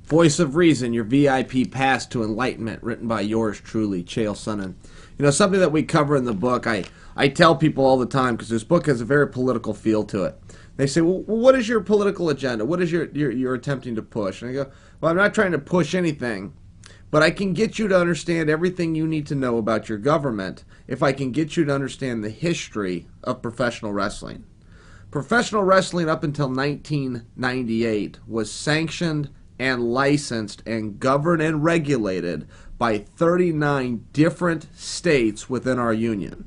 Voice of Reason, your VIP pass to enlightenment, written by yours truly, Chael Sonnen. You know, something that we cover in the book, I tell people all the time, because this book has a very political feel to it. They say, well, what is your political agenda? What is you're attempting to push? And I go, well, I'm not trying to push anything, but I can get you to understand everything you need to know about your government if I can get you to understand the history of professional wrestling. Professional wrestling up until 1998 was sanctioned and licensed and governed and regulated by 39 different states within our union.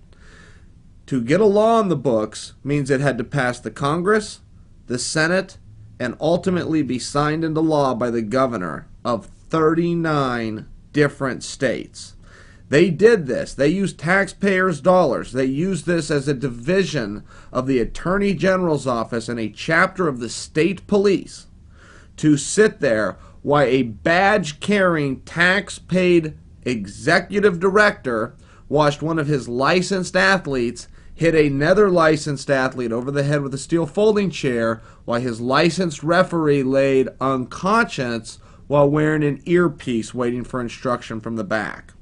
To get a law on the books means it had to pass the Congress, the Senate, and ultimately be signed into law by the governor of 39 different states. They did this. They used taxpayers' dollars. They used this as a division of the Attorney General's office and a chapter of the state police to sit there while a badge-carrying, tax-paid executive director watched one of his licensed athletes hit another licensed athlete over the head with a steel folding chair while his licensed referee laid unconscious while wearing an earpiece waiting for instruction from the back.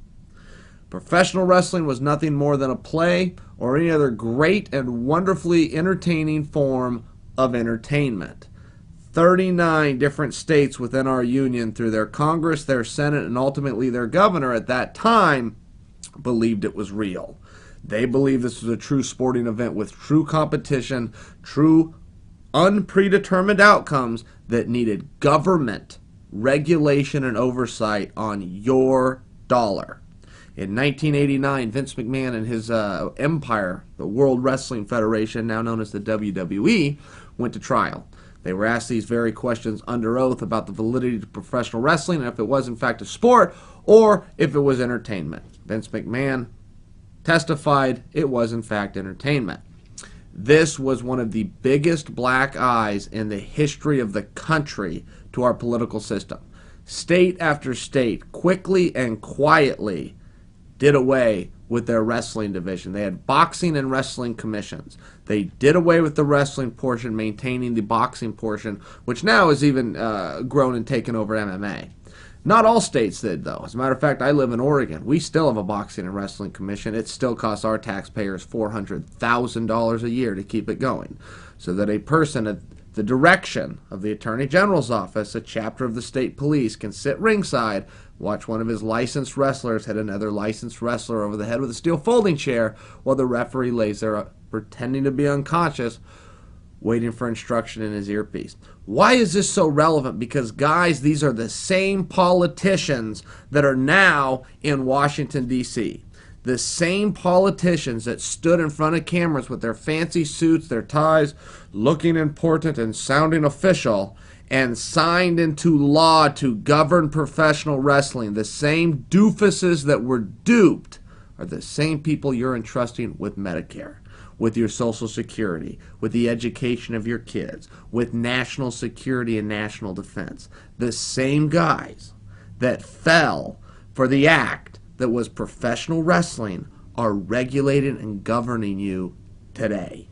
Professional wrestling was nothing more than a play or any other great and wonderfully entertaining form of entertainment. 39 different states within our union, through their Congress, their Senate, and ultimately their governor at that time, believed it was real. They believed this was a true sporting event with true competition, true unpredetermined outcomes that needed government regulation and oversight on your dollar. In 1989, Vince McMahon and his empire, the World Wrestling Federation, now known as the WWE, went to trial. They were asked these very questions under oath about the validity of professional wrestling and if it was in fact a sport or if it was entertainment. Vince McMahon testified it was in fact entertainment. This was one of the biggest black eyes in the history of the country to our political system. State after state quickly and quietly did away with their wrestling division. They had boxing and wrestling commissions. They did away with the wrestling portion, maintaining the boxing portion, which now has even grown and taken over MMA. Not all states did, though. As a matter of fact, I live in Oregon. We still have a boxing and wrestling commission. It still costs our taxpayers $400,000 a year to keep it going, so that a person at the direction of the Attorney General's office, a chapter of the state police, can sit ringside, watch one of his licensed wrestlers hit another licensed wrestler over the head with a steel folding chair while the referee lays there pretending to be unconscious, waiting for instruction in his earpiece. Why is this so relevant? Because, guys, these are the same politicians that are now in Washington, D.C. The same politicians that stood in front of cameras with their fancy suits, their ties, looking important and sounding official, and signed into law to govern professional wrestling. The same doofuses that were duped are the same people you're entrusting with Medicare, with your Social Security, with the education of your kids, with national security and national defense. The same guys that fell for the act that was professional wrestling are regulating and governing you today.